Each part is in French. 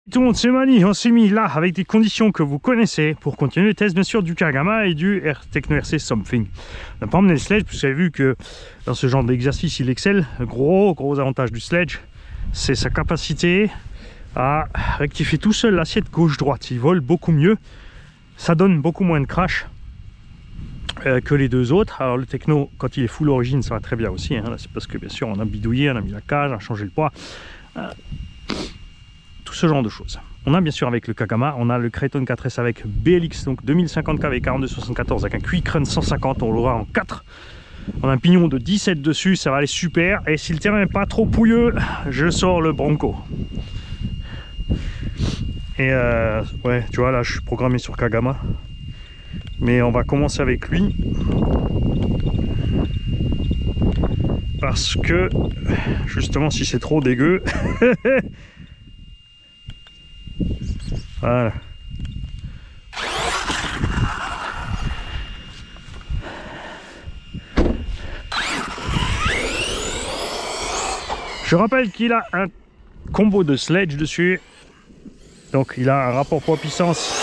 Tout le monde, c'est Mani, on s'est mis là avec des conditions que vous connaissez pour continuer le test bien sûr du Kagama et du Techno RC Something. On n'a pas emmené le sledge parce que vous avez vu que dans ce genre d'exercice il excelle. Le gros avantage du sledge, c'est sa capacité à rectifier tout seul l'assiette gauche-droite. Il vole beaucoup mieux, ça donne beaucoup moins de crash que les deux autres. Alors le Techno, quand il est full origine, ça va très bien aussi, hein. C'est parce que bien sûr on a bidouillé, on a mis la cage, on a changé le poids. Tout ce genre de choses. On a bien sûr avec le Kagama, on a le Kraton 4S avec BLX, donc 2050 kV 4274 avec un Quick Run 150, on l'aura en 4. On a un pignon de 17 dessus, ça va aller super. Et si le terrain n'est pas trop pouilleux, je sors le Bronco. Et ouais, tu vois, là je suis programmé sur Kagama. Mais on va commencer avec lui. Parce que, justement, si c'est trop dégueu... Voilà. Je rappelle qu'il a un combo de sledge dessus. Donc il a un rapport poids-puissance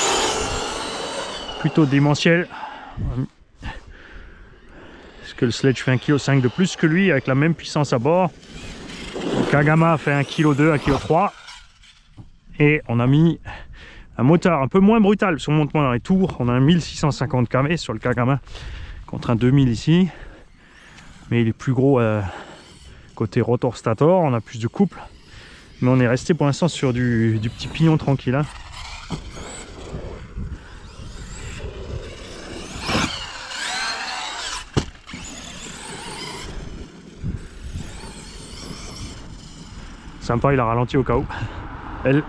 plutôt démentiel. Parce que le sledge fait 1,5 kg de plus que lui avec la même puissance à bord. Le Kagama fait 1,2 kg, 1,3 kg. Et on a mis un moteur un peu moins brutal sur le montement dans les tours. On a un 1650 km sur le Kagama contre un 2000 ici. Mais il est plus gros côté rotor stator. On a plus de couple. Mais on est resté pour l'instant sur du petit pignon tranquille, hein. Sympa, il a ralenti au cas où. Elle.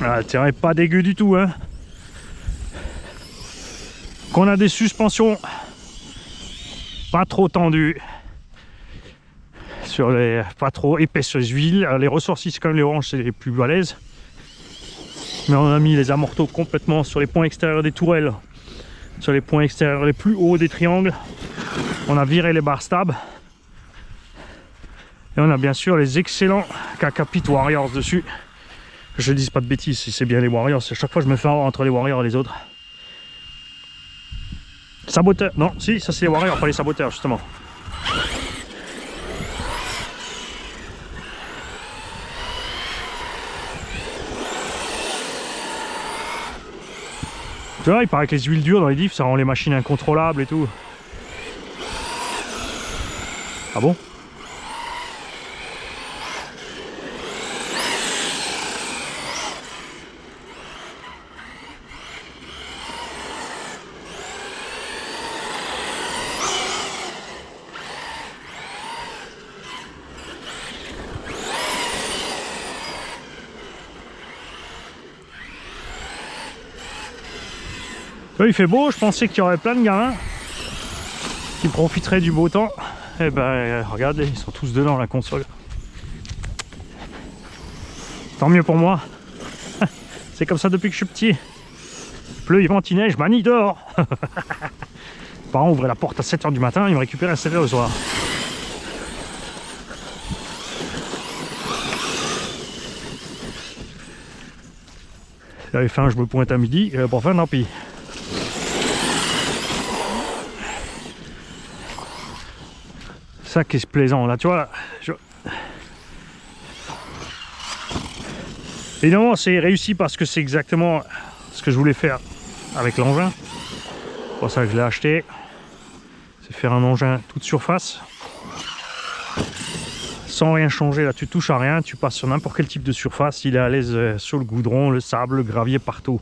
Ah, le terrain est pas dégueu du tout, hein. Qu'on a des suspensions pas trop tendues sur les, pas trop épaisses sur les huiles. Les ressorts ici, comme les oranges, c'est les plus balèzes. Mais on a mis les amortos complètement sur les points extérieurs des tourelles, sur les points extérieurs les plus hauts des triangles. On a viré les barres stab. Et on a bien sûr les excellents Kakapit Warriors dessus. Je ne dis pas de bêtises, si c'est bien les Warriors. À chaque fois je me fais avoir entre les Warriors et les autres. Saboteurs, non, si, ça c'est les Warriors, pas les saboteurs justement. Tu vois, il paraît que les huiles dures dans les diffs, ça rend les machines incontrôlables et tout. Ah bon? Là, il fait beau, je pensais qu'il y aurait plein de gamins qui profiteraient du beau temps. Et ben regardez, ils sont tous dedans la console. Tant mieux pour moi. C'est comme ça depuis que je suis petit. Il pleut, il vente, il neige, Mani dehors. Mes parents ouvraient la porte à 7 h du matin, ils me récupéraient à 7 h le soir. J'avais faim, je me pointe à midi, et pour faim, tant pis. Ça qui est plaisant là, tu vois. Évidemment c'est réussi parce que c'est exactement ce que je voulais faire avec l'engin. C'est pour ça que je l'ai acheté. C'est faire un engin toute surface. Sans rien changer, là tu touches à rien, tu passes sur n'importe quel type de surface, il est à l'aise sur le goudron, le sable, le gravier, partout.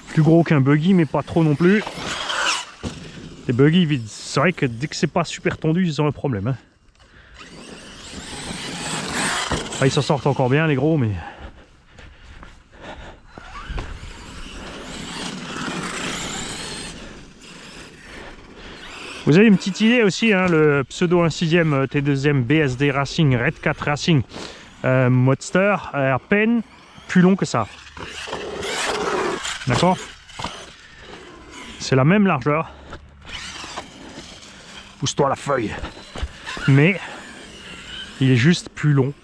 Plus gros qu'un buggy, mais pas trop non plus. Les buggy, c'est vrai que dès que c'est pas super tendu, ils ont un problème, hein. Enfin, ils s'en sortent encore bien, les gros, mais... Vous avez une petite idée aussi, hein, le pseudo 1/6 T2M BSD Racing Red 4 Racing Modster à peine plus long que ça. D'accord? C'est la même largeur. Pousse-toi la feuille. Mais il est juste plus long.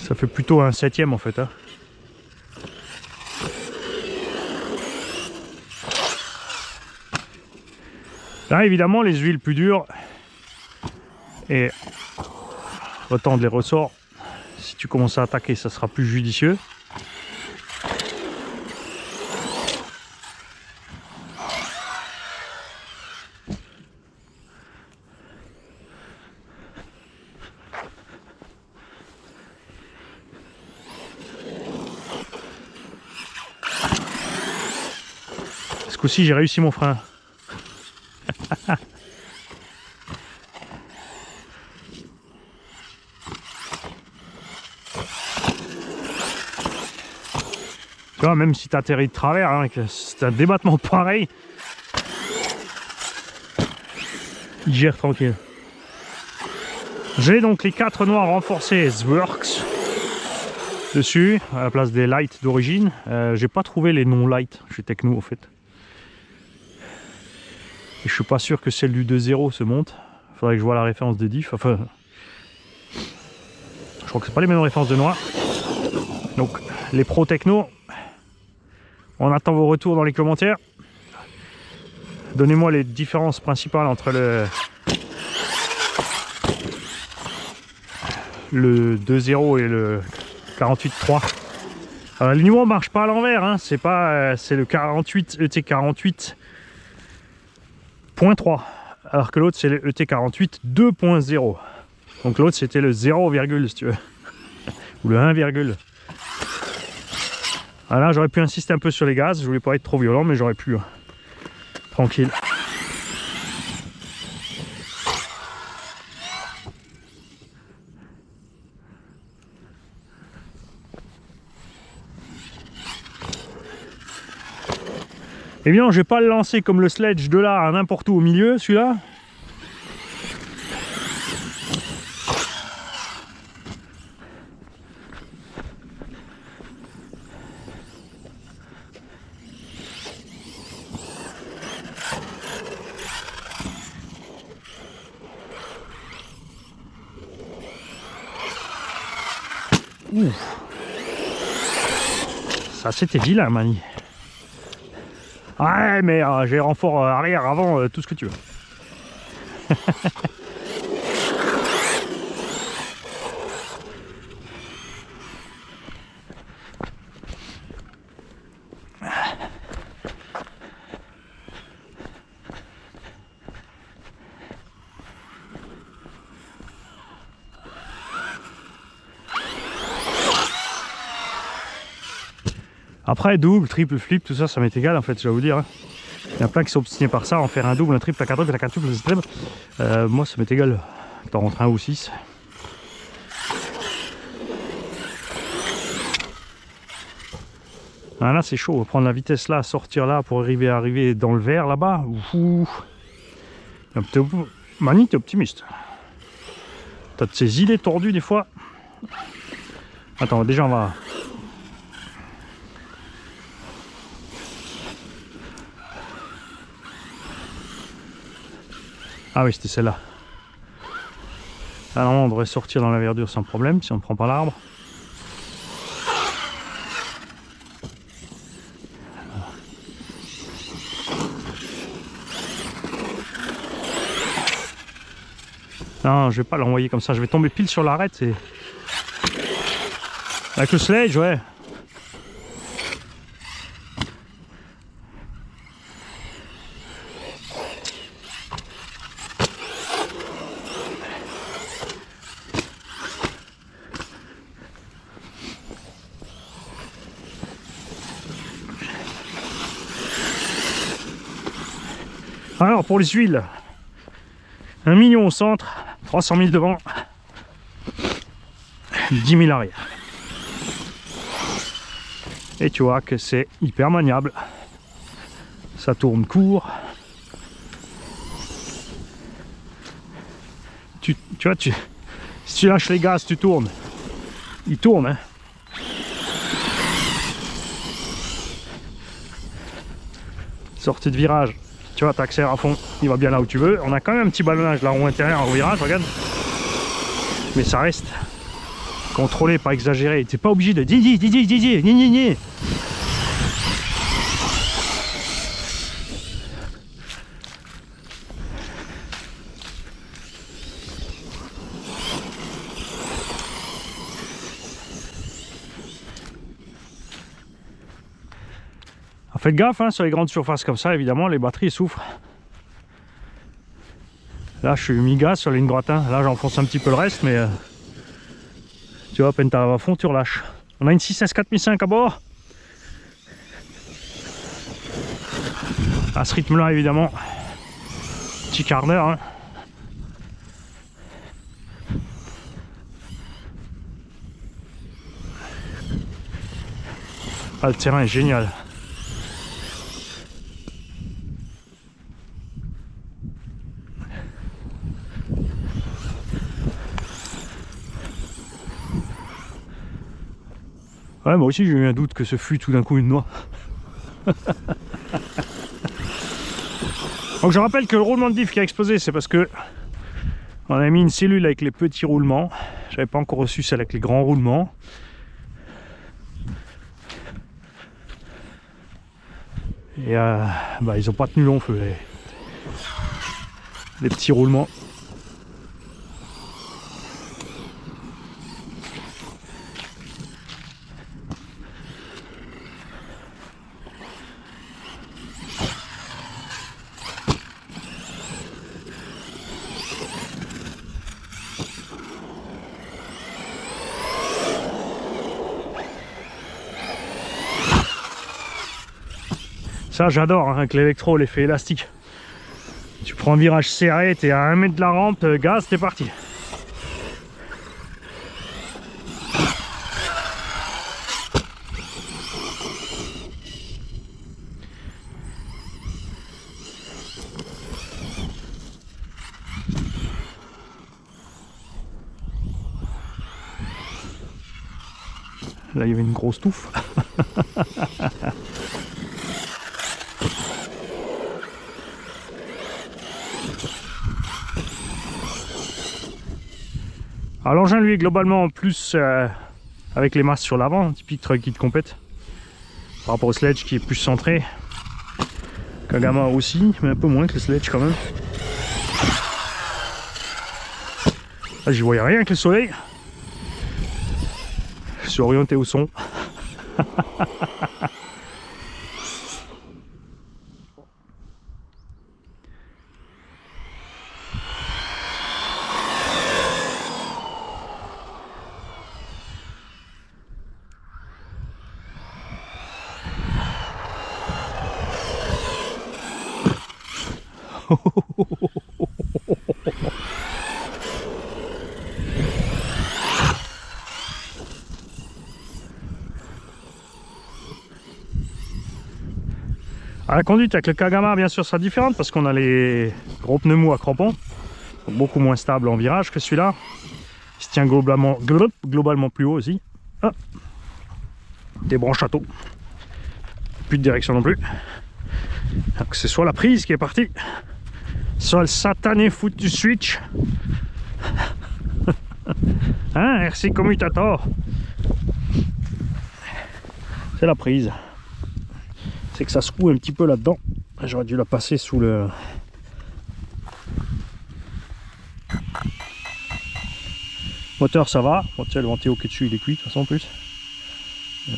Ça fait plutôt un 7e en fait. Hein. Là évidemment les huiles plus dures et retendre les ressorts. Si tu commences à attaquer, ça sera plus judicieux. Ce coup-ci, j'ai réussi mon frein. Tu vois, même si tu atterris de travers, hein, c'est un débattement pareil, il gère tranquille. J'ai donc les 4 noirs renforcés Zworks dessus, à la place des lights d'origine. J'ai pas trouvé les non light chez Techno en fait. Et je suis pas sûr que celle du 2.0 se monte. Faudrait que je vois la référence de diff. Enfin, je crois que c'est pas les mêmes références de noir. Donc les pros Techno, on attend vos retours dans les commentaires. Donnez-moi les différences principales entre le 2.0 et le 48.3. Alors l'alignement marche pas à l'envers, hein. C'est pas, c'est le 48 ET48.3, alors que l'autre c'est le ET48 2.0. Donc l'autre c'était le 0, si tu veux, ou le 1, voilà, j'aurais pu insister un peu sur les gaz, je voulais pas être trop violent, mais j'aurais pu. Tranquille. Eh bien, je vais pas le lancer comme le sledge de là à n'importe où au milieu, celui-là. Ouf. Ça c'était vilain, Mani. Ouais, mais j'ai renfort arrière, avant, tout ce que tu veux. Après, double, triple, flip, tout ça, ça m'est égal en fait, je vais vous dire. Hein. Il y a plein qui sont obstinés par ça, en faire un double, un triple, un quadruple, un quintuple, un triple. Moi, ça m'est égal. T'en rentres un ou 6. Ah, là, c'est chaud. Prendre la vitesse là, sortir là pour arriver dans le vert là-bas. Mani, t'es optimiste. T'as de ces idées tordues des fois. Attends, déjà on va. Ah oui, c'était celle-là. Alors on devrait sortir dans la verdure sans problème si on ne prend pas l'arbre. Non, je vais pas l'envoyer comme ça, je vais tomber pile sur l'arête et... Avec le sledge, ouais. Alors pour les huiles, 1 million au centre, 300 000 devant, 10 000 arrière. Et tu vois que c'est hyper maniable. Ça tourne court. Tu vois, si tu lâches les gaz, tu tournes. Il tourne, hein. Sortie de virage, tu vois, t'accélères à fond, il va bien là où tu veux. On a quand même un petit ballonnage là, rond intérieur en virage, regarde. Mais ça reste contrôlé, pas exagéré. T'es pas obligé de Didier. Faites gaffe, hein, sur les grandes surfaces comme ça, évidemment, les batteries souffrent. Là, je suis mi-gaz sur la ligne droite. Hein. Là, j'enfonce un petit peu le reste, mais tu vois, à peine t'arrives à fond, tu relâches. On a une 6S 4005 à bord. À ce rythme-là, évidemment, petit quart d'heure. Hein. Ah, le terrain est génial. Ouais, moi aussi j'ai eu un doute que ce fût tout d'un coup une noix. Donc je rappelle que le roulement de diff qui a explosé, c'est parce que on a mis une cellule avec les petits roulements. J'avais pas encore reçu celle avec les grands roulements. Et ils ont pas tenu long feu, les petits roulements. Ça j'adore, hein, avec l'électro, l'effet élastique. Tu prends un virage serré, t'es à 1 mètre de la rampe, gaz, t'es parti. Là il y avait une grosse touffe. Alors l'engin lui est globalement plus avec les masses sur l'avant, typique truck kit compète, par rapport au sledge qui est plus centré. Kagama aussi, mais un peu moins que le sledge quand même. Là j'y voyais rien avec le soleil. Je suis orienté au son. La conduite avec le Kagama bien sûr sera différente parce qu'on a les gros pneus mous à crampons, donc beaucoup moins stable en virage que celui-là. Il se tient globalement plus haut aussi. Ah. Des branches à taux. Plus de direction non plus. Donc c'est soit la prise qui est partie, soit le satané foutu switch. Hein, RC commutator. C'est la prise. C'est que ça secoue un petit peu là-dedans. J'aurais dû la passer sous le... Moteur ça va. Bon, tiens, le ventilo qui est dessus il est cuit de toute façon en plus.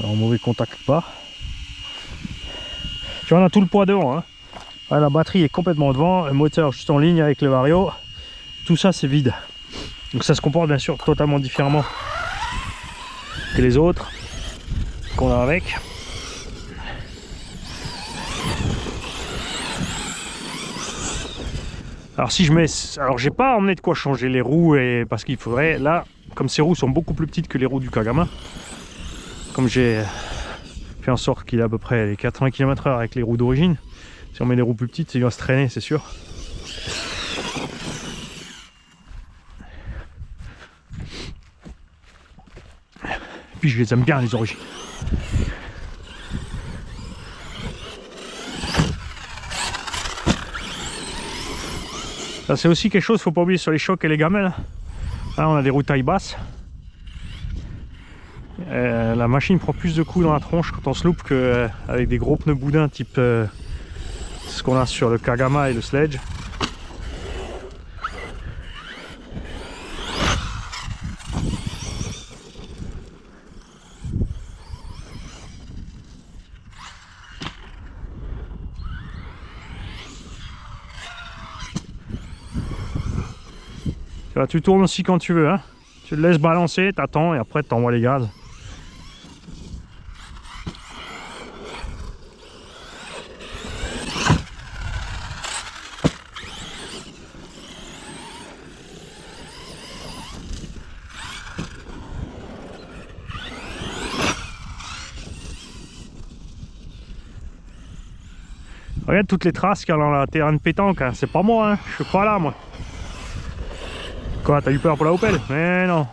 En mauvais contact pas. Tu vois, on a tout le poids devant. Hein. Ouais, la batterie est complètement devant. Le moteur juste en ligne avec le Vario. Tout ça c'est vide. Donc ça se comporte bien sûr totalement différemment que les autres qu'on a avec. Alors si je mets, alors j'ai pas emmené de quoi changer les roues et parce qu'il faudrait là, comme ces roues sont beaucoup plus petites que les roues du Kagama, comme j'ai fait fait en sorte qu'il a à peu près les 80 km/h avec les roues d'origine. Si on met des roues plus petites, il va se traîner, c'est sûr. Puis je les aime bien, les origines. Ça c'est aussi quelque chose, faut pas oublier sur les chocs et les gamelles. Là on a des roues taille basse. La machine prend plus de coups dans la tronche quand on se loupe qu'avec des gros pneus boudins type ce qu'on a sur le Kagama et le Sledge. Tu tournes aussi quand tu veux, hein. Tu le laisses balancer, t'attends et après tu envoies les gaz. Regarde toutes les traces qu'il y a dans la terrain de pétanque, hein. C'est pas moi, hein. Je suis pas là moi. Quoi, t'as eu peur pour la Opel? Mais non.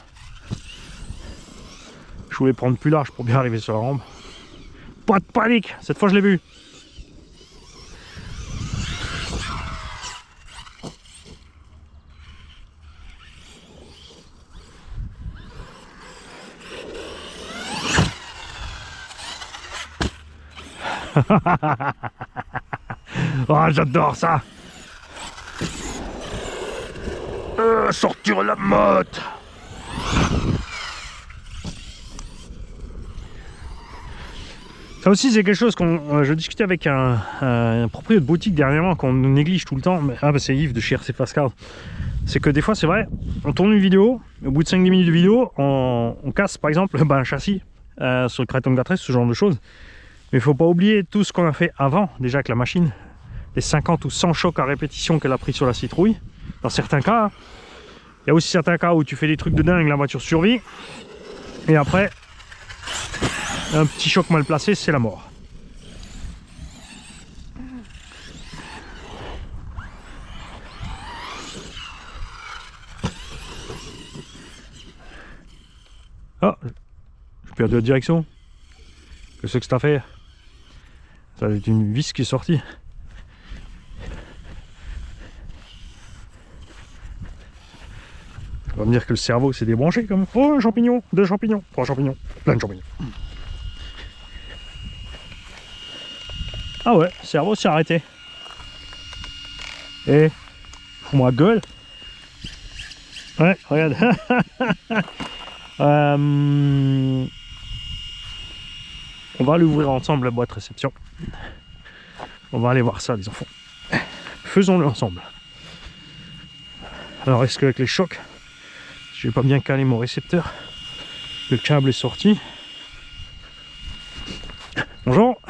Je voulais prendre plus large pour bien arriver sur la rampe. Pas de panique, cette fois je l'ai vu. Oh, j'adore ça. Sortir la motte. Ça aussi c'est quelque chose qu'on je discutais avec un propriétaire de boutique dernièrement qu'on néglige tout le temps. Mais, bah, c'est Yves de chez RC Fast Cars. C'est que des fois c'est vrai, on tourne une vidéo, au bout de 5-10 minutes de vidéo, on casse par exemple un châssis sur le Kraton Gatress, ce genre de choses. Mais il ne faut pas oublier tout ce qu'on a fait avant, déjà avec la machine. Les 50 ou 100 chocs à répétition qu'elle a pris sur la citrouille. Dans certains cas, il y a aussi certains cas où tu fais des trucs de dingue, la voiture survit. Et après, un petit choc mal placé, c'est la mort. Oh, j'ai perdu la direction. Qu'est-ce que c'est que fait? Ça c'est une vis qui est sortie. On va me dire que le cerveau s'est débranché comme. Oh, un champignon, 2 champignons, 3 champignons, plein de champignons. Ah ouais, le cerveau s'est arrêté. Et fous-moi gueule. Ouais, regarde. On va aller ouvrir ensemble la boîte réception. On va aller voir ça, les enfants. Faisons-le ensemble. Alors, est-ce qu'avec les chocs, je vais pas bien caler mon récepteur? Le câble est sorti. Bonjour.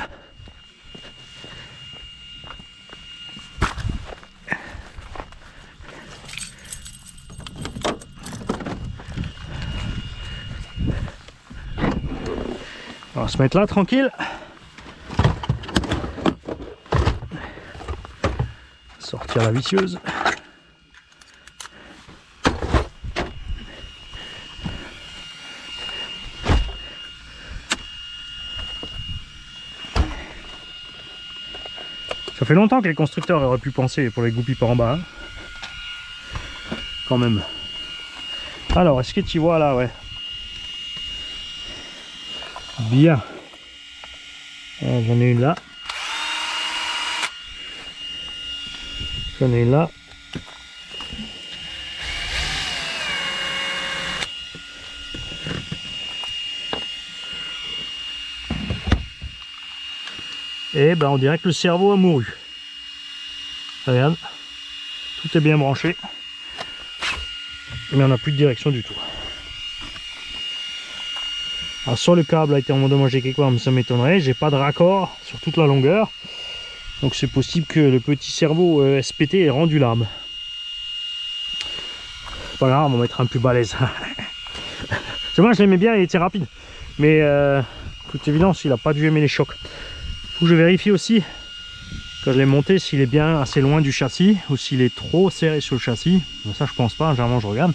On va se mettre là tranquille. Sortir la visseuse. Ça fait longtemps que les constructeurs auraient pu penser pour les goupilles par en bas. Hein. Quand même. Alors, est-ce que tu vois là, ouais. Bien. J'en ai une là. J'en ai une là. Et ben on dirait que le cerveau a mouru. Regarde. Tout est bien branché. Mais on n'a plus de direction du tout. Alors soit le câble a été endommagé quelque part, mais ça m'étonnerait. J'ai pas de raccord sur toute la longueur. Donc c'est possible que le petit cerveau SPT ait rendu l'âme. C'est pas grave, on va mettre un plus balèze. C'est moi, je l'aimais bien, il était rapide. Mais toute évidence, il n'a pas dû aimer les chocs. Faut que je vérifie aussi, quand je l'ai monté, s'il est bien assez loin du châssis ou s'il est trop serré sur le châssis. Ça, je pense pas, généralement je regarde.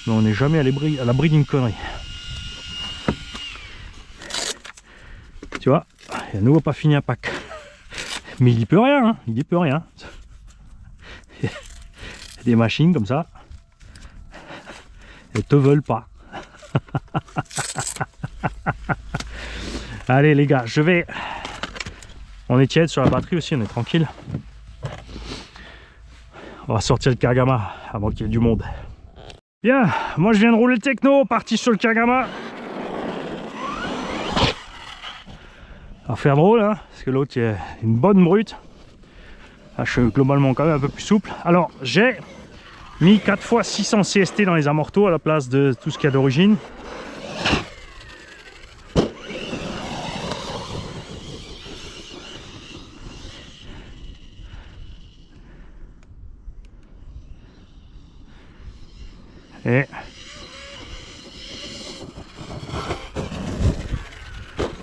Mais on n'est jamais à l'abri d'une connerie. Tu vois, il a nouveau pas fini un pack. Mais il y peut rien, hein, il y peut rien. Il y a des machines comme ça. Elles te veulent pas. Allez les gars, je vais... On est tiède sur la batterie aussi, on est tranquille. On va sortir le Kagama avant qu'il y ait du monde. Bien, moi je viens de rouler le techno, parti sur le Kagama. Ça va faire drôle, hein, parce que l'autre il y a une bonne brute. Là, je suis globalement quand même un peu plus souple. Alors j'ai mis 4 fois 600 CST dans les amortos à la place de tout ce qu'il y a d'origine. Et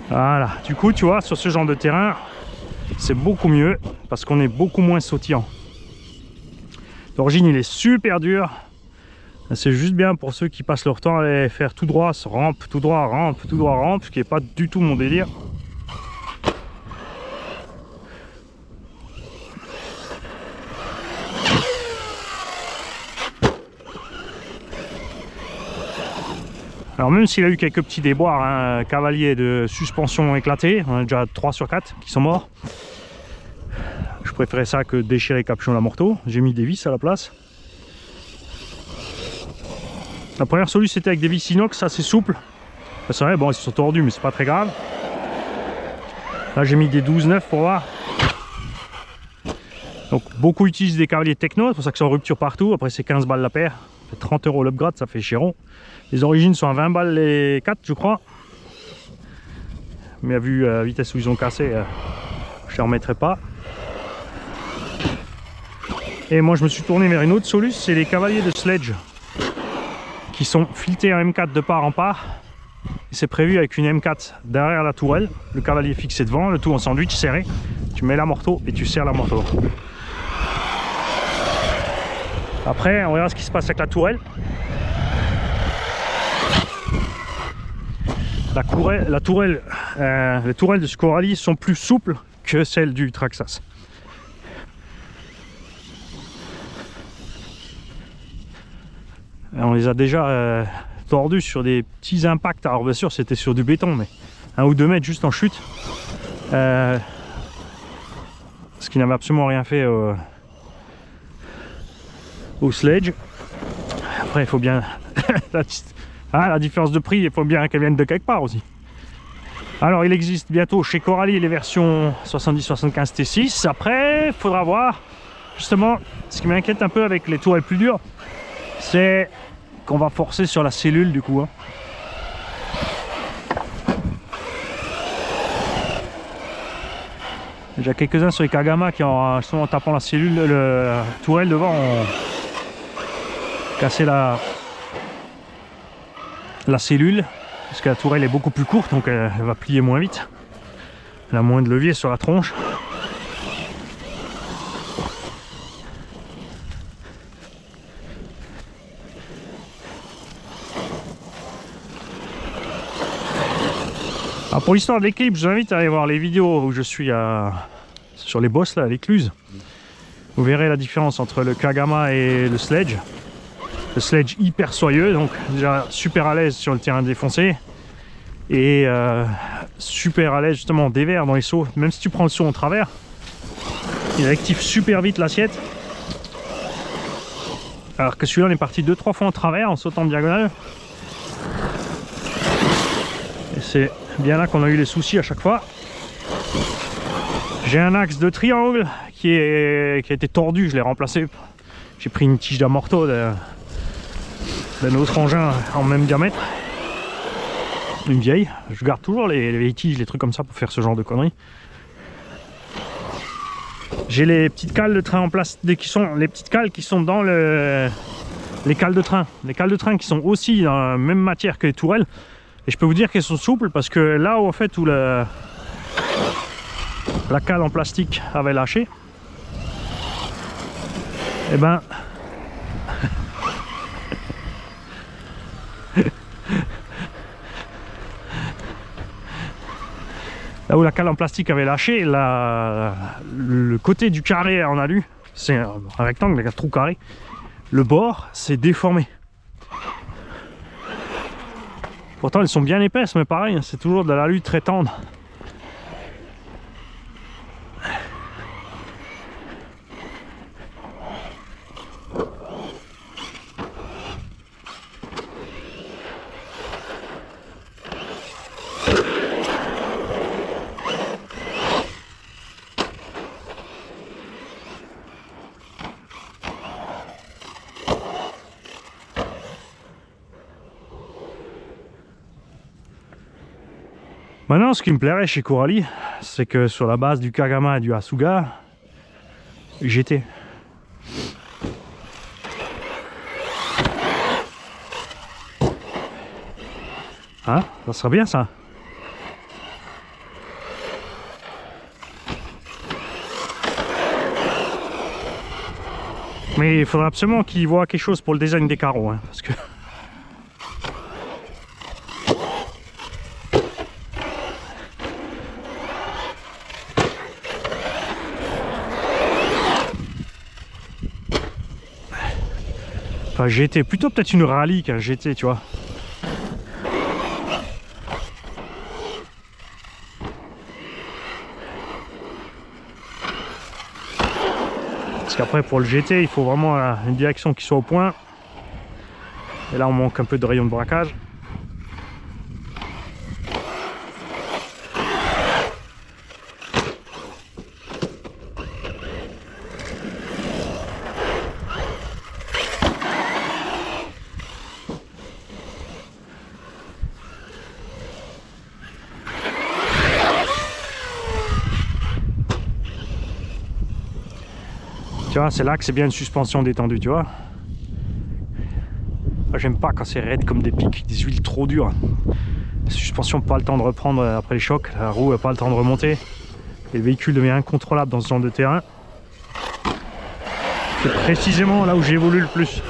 voilà, du coup tu vois, sur ce genre de terrain c'est beaucoup mieux parce qu'on est beaucoup moins sautillant. D'origine il est super dur, c'est juste bien pour ceux qui passent leur temps à aller faire tout droit, rampe, tout droit, rampe, tout droit, rampe, ce qui n'est pas du tout mon délire. Alors même s'il a eu quelques petits déboires, hein, cavalier de suspension éclaté, on a déjà 3 sur 4 qui sont morts. Je préférais ça que déchirer capuchon d'amorto. J'ai mis des vis à la place. La première solution c'était avec des vis inox assez souples. C'est vrai, bon ils sont tordus mais c'est pas très grave. Là j'ai mis des 12-9 pour voir. Donc beaucoup utilisent des cavaliers techno, c'est pour ça que c'est en rupture partout. Après c'est 15 balles la paire. Ça fait 30 € l'upgrade, ça fait chéron. Les origines sont à 20 balles les 4 je crois. Mais vu la vitesse où ils ont cassé, je ne les remettrai pas. Et moi je me suis tourné vers une autre solution, c'est les cavaliers de sledge qui sont filetés en M4 de part en part. C'est prévu avec une M4 derrière la tourelle, le cavalier fixé devant, le tout en sandwich serré. Tu mets l'amorto et tu serres l'amorto. Après on verra ce qui se passe avec la tourelle. Les tourelles de ce Corali sont plus souples que celles du Traxxas. On les a déjà tordus sur des petits impacts. Alors bien sûr c'était sur du béton, mais 1 ou 2 mètres juste en chute. Ce qui n'avait absolument rien fait au sledge. Après il faut bien... la différence de prix, il faut bien qu'elle vienne de quelque part aussi. Alors il existe bientôt chez Corali les versions 70-75 T6. Après il faudra voir. Justement ce qui m'inquiète un peu avec les tourelles plus dures, c'est qu'on va forcer sur la cellule du coup, hein. Déjà quelques-uns sur les Kagama qui ont justement en tapant la cellule, la tourelle devant, ont cassé la cellule, parce que la tourelle est beaucoup plus courte, donc elle va plier moins vite. Elle a moins de levier sur la tronche. Alors pour l'histoire de l'équilibre, je vous invite à aller voir les vidéos où je suis sur les bosses là, à l'écluse. Vous verrez la différence entre le Kagama et le sledge. Le sledge hyper soyeux, donc déjà super à l'aise sur le terrain défoncé. Et super à l'aise justement en dévers dans les sauts. Même si tu prends le saut en travers, il rectifie super vite l'assiette. Alors que celui-là on est parti 2-3 fois en travers en sautant en diagonale. Et c'est bien là qu'on a eu les soucis à chaque fois. J'ai un axe de triangle qui a été tordu, je l'ai remplacé. J'ai pris une tige d'amorto d'un autre engin en même diamètre. Une vieille. Je garde toujours les vieilles tiges, les trucs comme ça pour faire ce genre de conneries. J'ai les petites cales de train en place, les petites cales qui sont dans les cales de train. Les cales de train qui sont aussi dans la même matière que les tourelles. Et je peux vous dire qu'elles sont souples parce que là où en fait où la cale en plastique avait lâché, et ben là où la cale en plastique avait lâché, le côté du carré en alu, c'est un rectangle avec un trou carré, le bord s'est déformé. Pourtant elles sont bien épaisses, mais pareil, c'est toujours de l'alu très tendre. Maintenant, ce qui me plairait chez Coralie, c'est que sur la base du Kagama et du Asuga, j'étais. Hein? Ça serait bien ça. Mais il faudra absolument qu'il voit quelque chose pour le design des carreaux, hein, parce que... Enfin, GT, plutôt peut-être une rallye qu'un GT, tu vois. Parce qu'après, pour le GT, il faut vraiment une direction qui soit au point. Et là, on manque un peu de rayon de braquage. Tu vois, c'est là que c'est bien une suspension détendue, tu vois. J'aime pas quand c'est raide comme des pics, des huiles trop dures. La suspension n'a pas le temps de reprendre après les chocs, la roue n'a pas le temps de remonter. Et le véhicule devient incontrôlable dans ce genre de terrain. C'est précisément là où j'évolue le plus.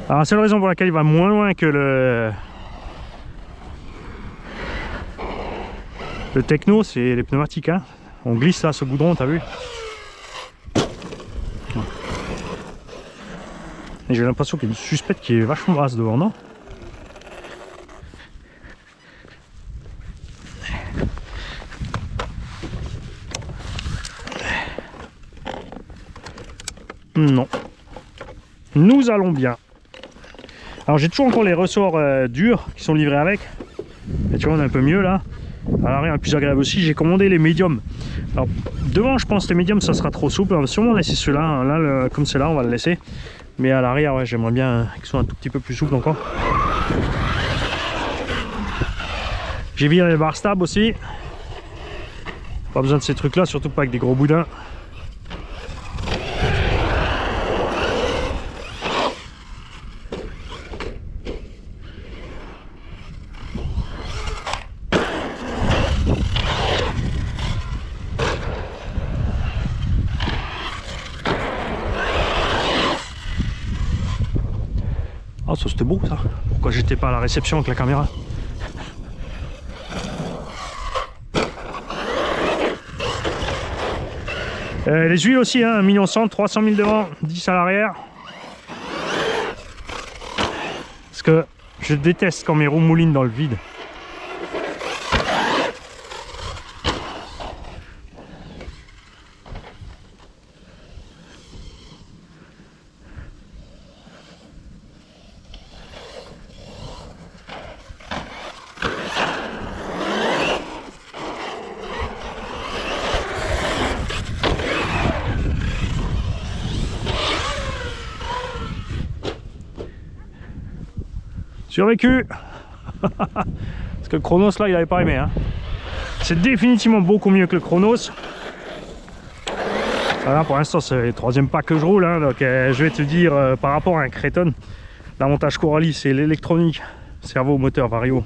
Alors la seule raison pour laquelle il va moins loin que le techno, c'est les pneumatiques, hein. On glisse là ce goudron, t'as vu? Et j'ai l'impression qu'il y a une suspecte qui est vachement grasse devant, non? Non. Nous allons bien. Alors j'ai toujours encore les ressorts durs qui sont livrés avec. Et tu vois, on est un peu mieux là. À l'arrière, plus agréable aussi. J'ai commandé les médiums. Alors devant, je pense que les médiums ça sera trop souple. On va sûrement laisser ceux-là. Hein. Là, comme c'est là, on va le laisser. Mais à l'arrière, ouais, j'aimerais bien qu'ils soient un tout petit peu plus souples encore. J'ai viré les bar stab aussi. Pas besoin de ces trucs là, surtout pas avec des gros boudins. Oh, ça c'était beau ça. Pourquoi j'étais pas à la réception avec la caméra? Les huiles aussi, hein, 1 100 000, 300 000 devant, 10 à l'arrière. Parce que je déteste quand mes roues moulinent dans le vide. Survécu. Parce que le Chronos là il avait pas aimé hein. C'est définitivement beaucoup mieux que le Chronos. Voilà, pour l'instant c'est le troisième pas que je roule hein, donc je vais te dire par rapport à un Kraton, l'avantage Coralie c'est l'électronique, cerveau, moteur, vario,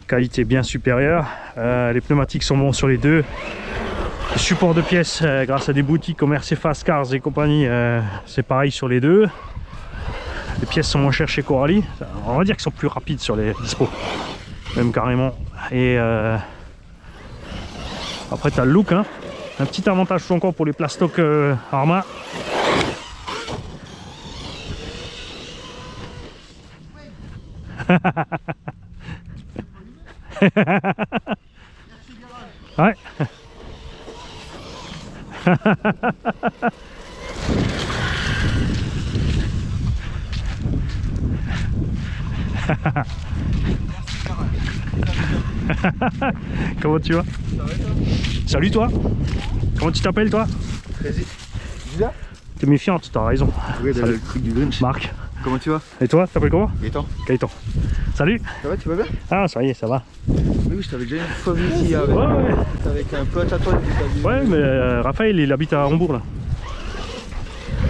qualité bien supérieure, les pneumatiques sont bons sur les deux, le support de pièces grâce à des boutiques comme RC Fast Cars et compagnie c'est pareil sur les deux, les pièces sont moins chères chez Coralie, on va dire qu'ils sont plus rapides sur les dispos, même carrément, et après tu as le look hein. Un petit avantage encore pour les plastocs Arma. Ouais. Comment tu vas? Salut toi. Comment tu t'appelles toi? Julia. T'es méfiante, t'as raison. Oui, le truc du Grinch. Marc. Comment tu vas? Et toi, t'appelles comment? Gaëtan. Gaëtan. Salut. Ça va, tu vas bien? Ah ça y est, ça va. Oui, je t'avais déjà une fois vu ici avec, avec un pote à toi. Ouais, mais Raphaël il habite à Hambourg là.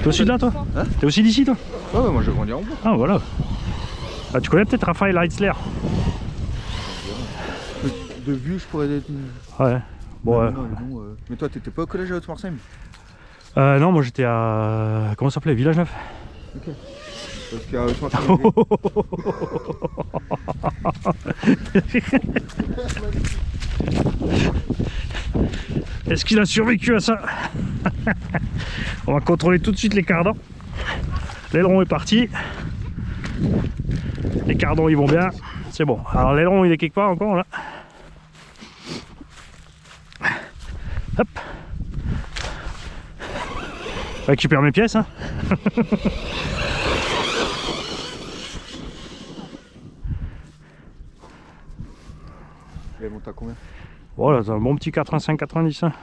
T'es aussi de là toi? Hein? T'es aussi d'ici toi? Ouais, moi je grandis à Hambourg. Ah voilà. Ah, tu connais peut-être Raphaël Heitzler? De vue, je pourrais être. Ouais. Bon, non, mais toi, t'étais pas au collège à Haute-Marseille? non, moi j'étais à. Comment ça s'appelait? Village Neuf. Ok. Parce qu'à Haute-Marseille. Est-ce qu'il a survécu à ça? On va contrôler tout de suite les cardans. L'aileron est parti. Les cardans ils vont bien. C'est bon. Alors l'aileron il est quelque part encore là. Hop. Je récupère mes pièces hein. Elle monte à combien? Voilà, c'est un bon petit 85-90 hein.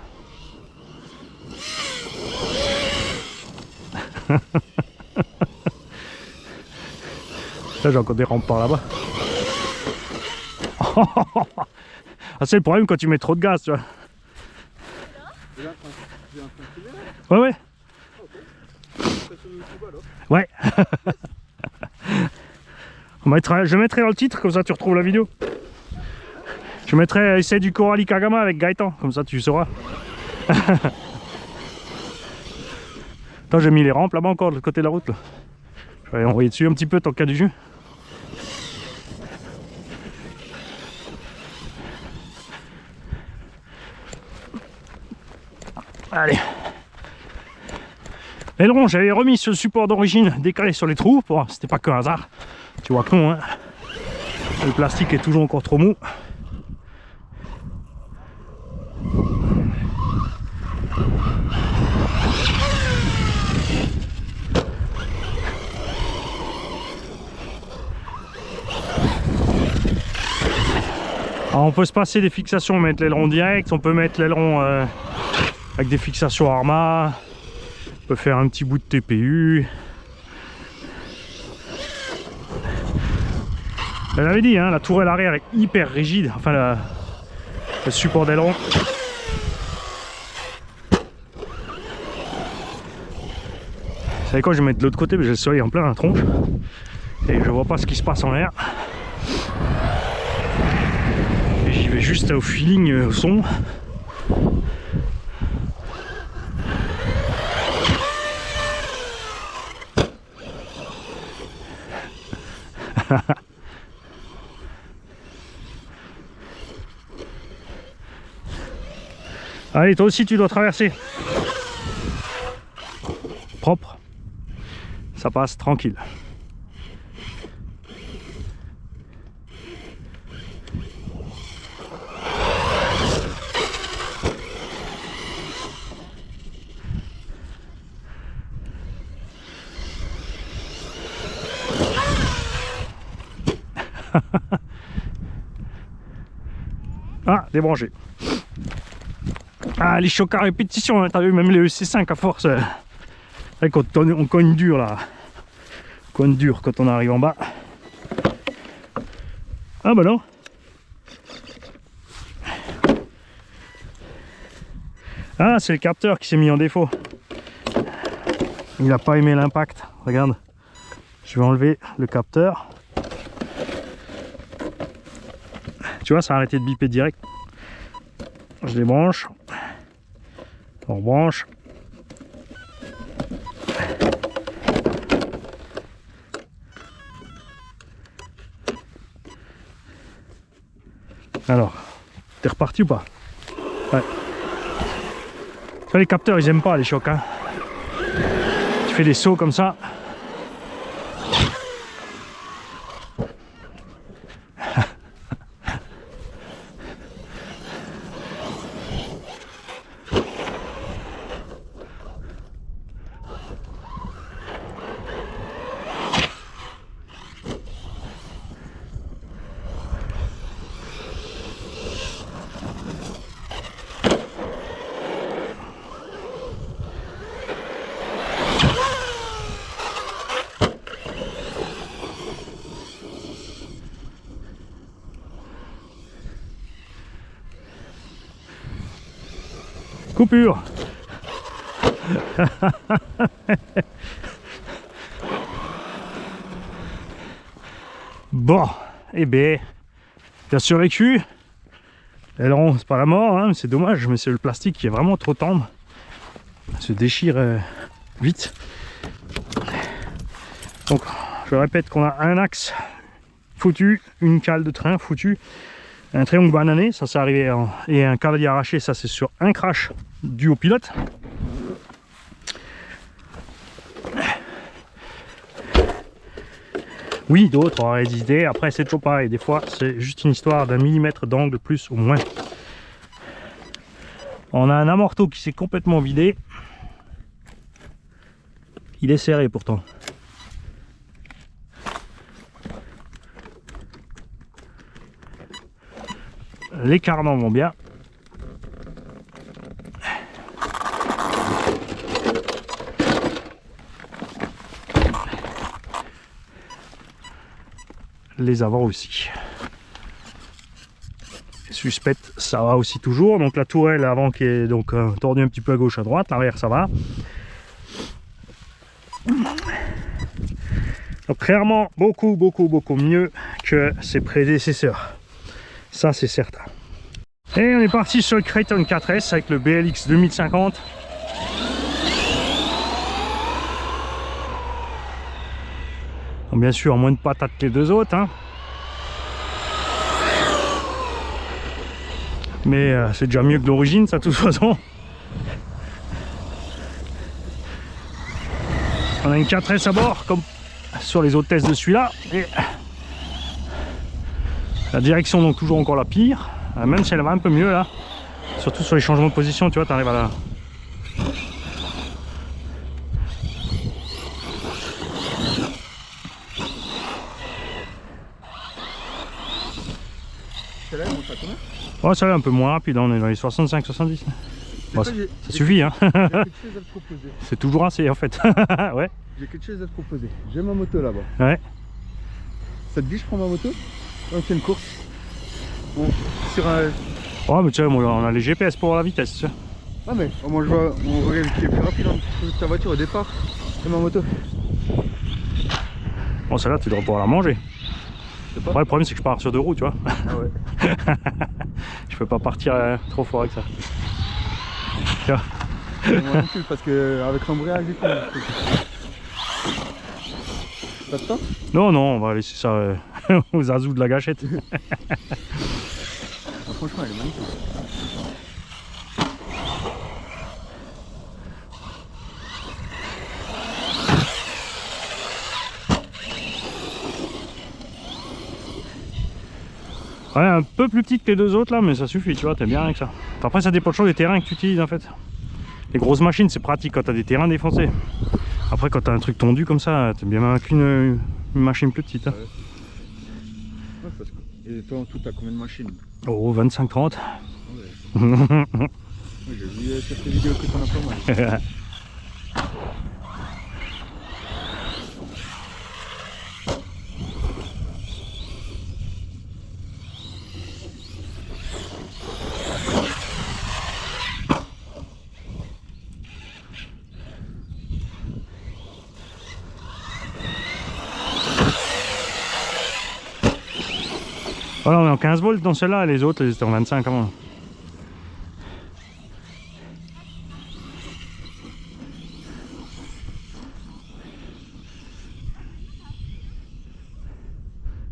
Là j'ai encore des rampes par là-bas. Ah, c'est le problème quand tu mets trop de gaz, tu vois. Ouais, ouais. Ouais. Je mettrai dans le titre, comme ça tu retrouves la vidéo. Je mettrai essai du Coralie Kagama avec Gaëtan, comme ça tu sauras. Attends, j'ai mis les rampes là-bas encore de l'autre côté de la route. Là. Je vais envoyer dessus un petit peu tant qu'il y a du jus. Allez. L'aileron, j'avais remis ce support d'origine décalé sur les trous. Bon, c'était pas qu'un hasard. Tu vois que non, hein. Le plastique est toujours encore trop mou. Alors on peut se passer des fixations, mettre l'aileron direct, on peut mettre l'aileron avec des fixations Arma, on peut faire un petit bout de TPU. Je l'avais dit, hein, la tourelle arrière est hyper rigide, enfin le support d'aileron. Vous savez quoi, je vais mettre de l'autre côté, mais j'ai le soleil en plein la tronche et je vois pas ce qui se passe en l'air. Et j'y vais juste au feeling, au son. Allez, toi aussi tu dois traverser. Propre. Ça passe tranquille. Ah, débranché. Ah, les chocs à répétition, hein, t'as vu, même les EC5 à force. Quand on cogne dur là. On cogne dur quand on arrive en bas. Ah bah non. Ah, c'est le capteur qui s'est mis en défaut. Il n'a pas aimé l'impact. Regarde. Je vais enlever le capteur. Tu vois, ça a arrêté de biper direct. Je débranche. On rebranche. Alors, t'es reparti ou pas? Ouais. Tu vois, les capteurs, ils aiment pas les chocs. Hein. Tu fais des sauts comme ça. Coupure. Bon, eh ben, t'as survécu. L'aileron, c'est pas la mort, hein, c'est dommage, mais c'est le plastique qui est vraiment trop tendre. Il se déchire vite. Donc, je répète qu'on a un axe foutu, une cale de train foutue, un triangle banané, ça c'est arrivé, et un cavalier arraché, ça c'est sur un crash dû au pilote. Oui, d'autres auraient des idées, après c'est toujours pareil, des fois c'est juste une histoire d'un millimètre d'angle plus ou moins. On a un amorteau qui s'est complètement vidé. Il est serré pourtant. Les cardans vont bien. Les avant aussi. Suspecte, ça va aussi toujours. Donc la tourelle avant qui est donc tordue un petit peu à gauche à droite, l'arrière ça va. Donc clairement beaucoup mieux que ses prédécesseurs. Ça c'est certain. Et on est parti sur le Kraton 4S avec le BLX 2050. Donc, bien sûr moins de patates que les deux autres. Hein. Mais c'est déjà mieux que l'origine, ça de toute façon. On a une 4S à bord, comme sur les autres tests de celui-là. Et la direction donc toujours encore la pire, même si elle va un peu mieux là. Surtout sur les changements de position, tu vois, tu arrives à la... Celle-là, elle monte à combien? Oh, ça va un peu moins rapide, on est dans les 65-70. Bon, ça suffit, hein. J'ai quelque chose à te proposer. C'est toujours assez en fait. Ouais. J'ai quelque chose à te proposer. J'ai ma moto là-bas. Ouais. Ça te dit, je prends ma moto? On fait une course. Bon, sur un... Oh, mais tu sais, on a les GPS pour la vitesse, tu sais. Ah, mais moi je vois, on regarde qui est plus rapide entre ta voiture au départ et ma moto. Bon, celle-là, tu devrais pouvoir la manger. Pas. Ouais, le problème, c'est que je pars sur deux roues, tu vois. Ah ouais. Je peux pas partir trop fort avec ça. Tu vois. Moi non plus, parce que avec l'embrayage et tout. Ça te tente? Non, non, on va laisser ça aux azous de la gâchette. Ah, franchement, elle est magnifique. Ouais, un peu plus petite que les deux autres là, mais ça suffit, tu vois, t'es bien avec ça. Après, ça dépend toujours des terrains que tu utilises en fait. Les grosses machines, c'est pratique quand t'as des terrains défoncés. Après, quand t'as un truc tondu comme ça, t'es bien mieux qu'une machine plus petite. Hein. Ouais, parce que... Et toi, en tout, t'as combien de machines? Oh, 25-30. Ouais. J'ai vu sur tes vidéos que t'en as pas mal. Voilà, on est en 15 volts dans celle-là, les autres, ils étaient en 25 avant.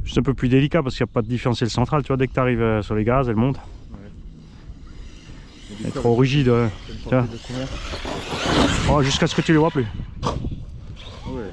Juste un peu plus délicat parce qu'il n'y a pas de différentiel central, tu vois, dès que tu arrives sur les gaz, elle monte. Ouais. Elle est trop rigide, ouais. Tiens. Oh, jusqu'à ce que tu les vois plus. Ouais.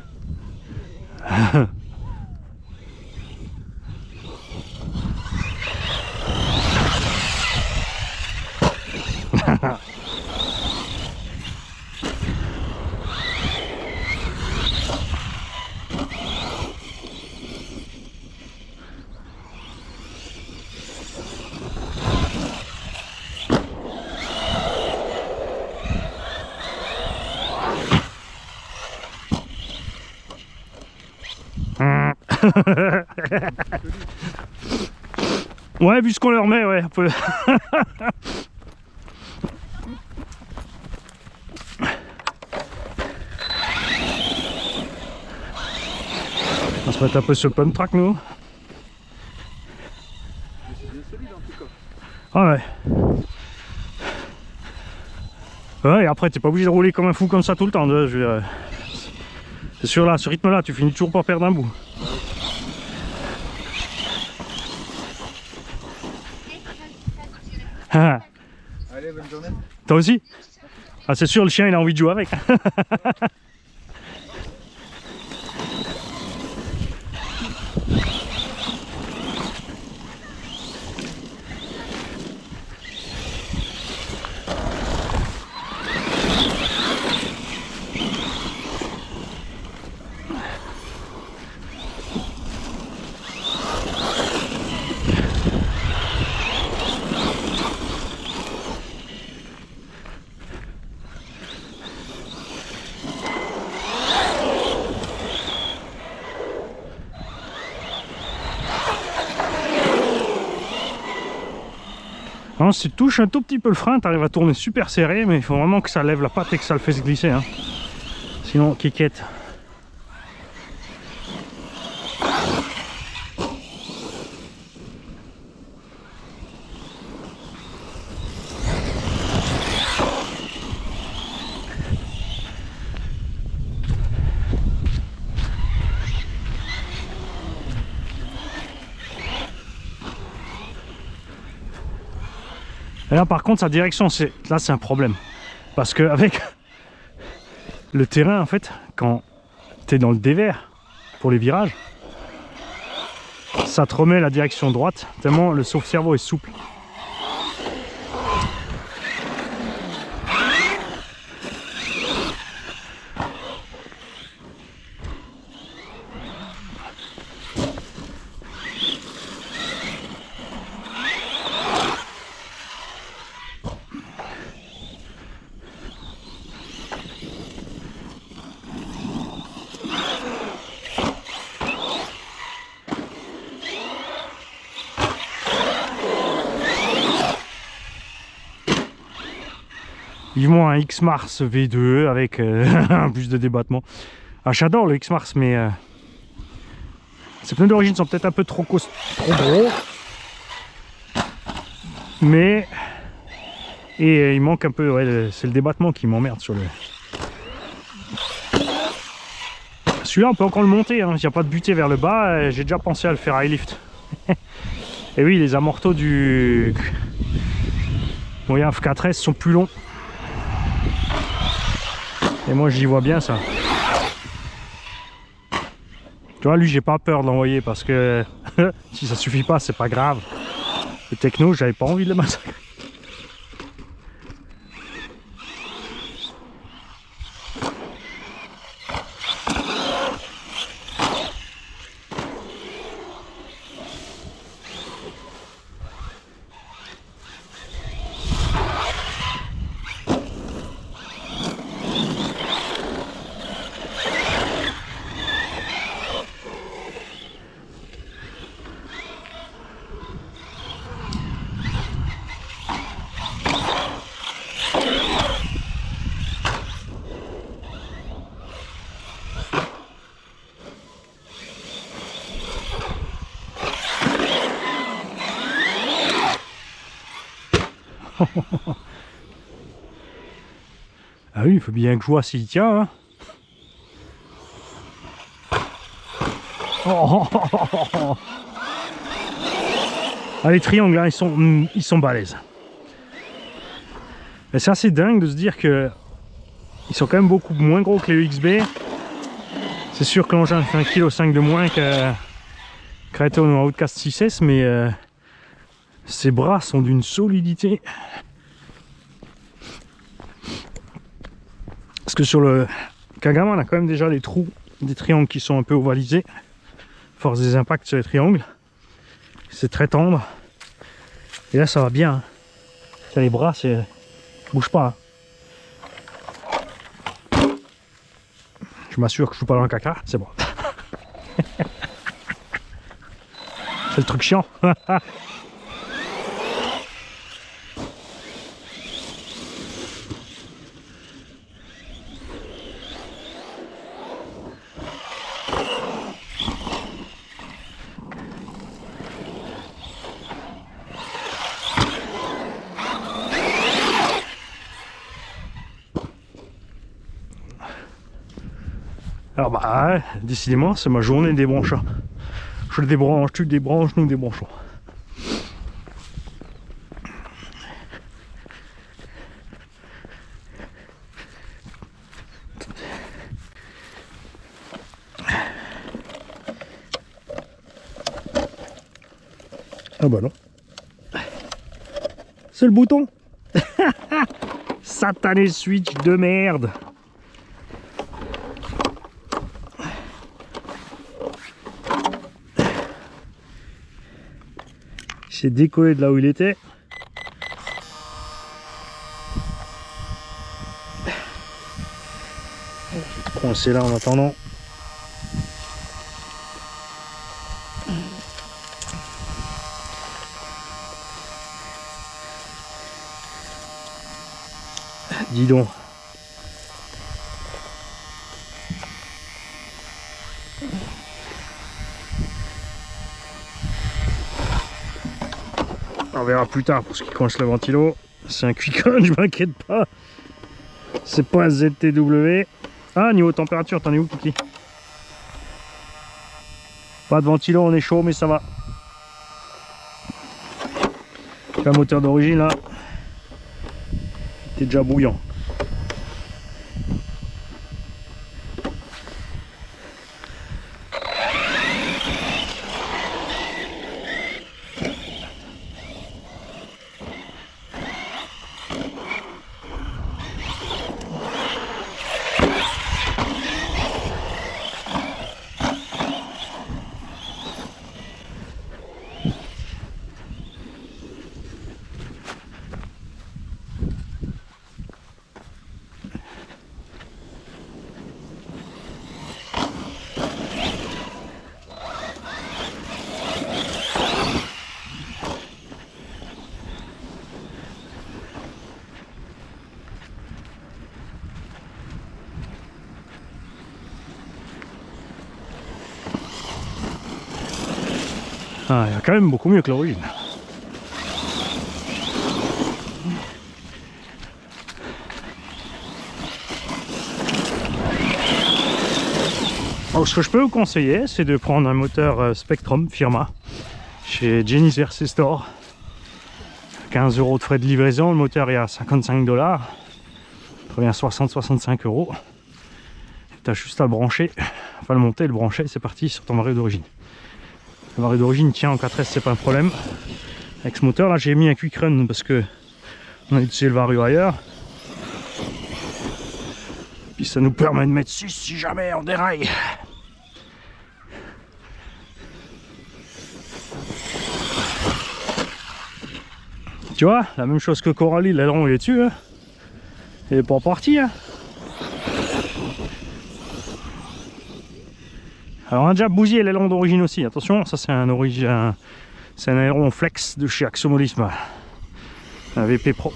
Ouais, vu ce qu'on leur met, ouais, un peu. On se met un peu sur le pump track, nous. C'est bien solide en tout cas. Ah ouais. Ouais, et après, t'es pas obligé de rouler comme un fou comme ça tout le temps. Je veux dire, c'est sûr, là, ce rythme-là, tu finis toujours par perdre un bout. Allez, bonne journée. Toi aussi? Ah, c'est sûr, le chien, il a envie de jouer avec. Non, si tu touches un tout petit peu le frein, tu arrives à tourner super serré, mais il faut vraiment que ça lève la patte et que ça le fasse glisser. Hein. Sinon, quiquette. Et là par contre sa direction, c'est un problème. Parce que avec le terrain en fait, quand tu es dans le dévers pour les virages, ça te remet la direction droite, tellement le sauve-cerveau est souple. Vivement un X-Mars V2 avec un plus de débattement. Ah, j'adore le X-Mars, mais ces pneus d'origine sont peut-être un peu trop gros. Mais il manque un peu, ouais, c'est le débattement qui m'emmerde sur le. Celui-là, on peut encore le monter, hein. Il n'y a pas de butée vers le bas. J'ai déjà pensé à le faire high lift. Et oui, les amortos du moyen F4S sont plus longs. Et moi j'y vois bien ça. Tu vois, lui j'ai pas peur de l'envoyer parce que si ça suffit pas, c'est pas grave. Le techno, j'avais pas envie de le massacrer. Ah oui, il faut bien que je vois s'il tient. Hein. Oh. Ah, les triangles, hein, ils sont balèzes. C'est assez dingue de se dire que ils sont quand même beaucoup moins gros que les EXB. C'est sûr que l'engin fait 1,5 kg de moins que Kraton ou Outcast 6S, mais ses bras sont d'une solidité. Parce que sur le Kagama, on a quand même déjà des trous, des triangles qui sont un peu ovalisés. Force des impacts sur les triangles. C'est très tendre. Et là, ça va bien. Hein. Les bras, c'est... bouge pas. Hein. Je m'assure que je suis pas dans le caca, c'est bon. C'est le truc chiant. Alors bah ouais, décidément c'est ma journée des branchants. Je le débranche, tu le débranches, nous débranchons. Ah bah non. C'est le bouton. Satané switch de merde. Il s'est décollé de là où il était. Coincé là en attendant. Dis donc. On verra plus tard pour ce qui coince le ventilo. C'est un Quickon, je m'inquiète pas. C'est pas un ZTW. Ah, niveau température, t'en es où, Kiki? Pas de ventilo, on est chaud, mais ça va. Le moteur d'origine là, il était déjà bouillant. Ah, il y a quand même beaucoup mieux que l'origine. Alors, ce que je peux vous conseiller, c'est de prendre un moteur Spectrum Firma chez Jenny's RC Store. 15 € de frais de livraison, le moteur est à 55 $. Il revient à 60-65 €. Tu as juste à le brancher, enfin le monter, le brancher, c'est parti sur ton vario d'origine. Le vario d'origine tient en 4S, c'est pas un problème. Avec ce moteur là, j'ai mis un quick run parce que on a utilisé le vario ailleurs. Puis ça nous permet de mettre 6 si jamais on déraille. Tu vois, la même chose que Coralie, l'aileron il est dessus. Hein. Il est pas parti. Hein. Alors on a déjà bousillé l'aileron d'origine aussi, attention, ça c'est un aileron flex de chez Axomolisme, un VP Pro.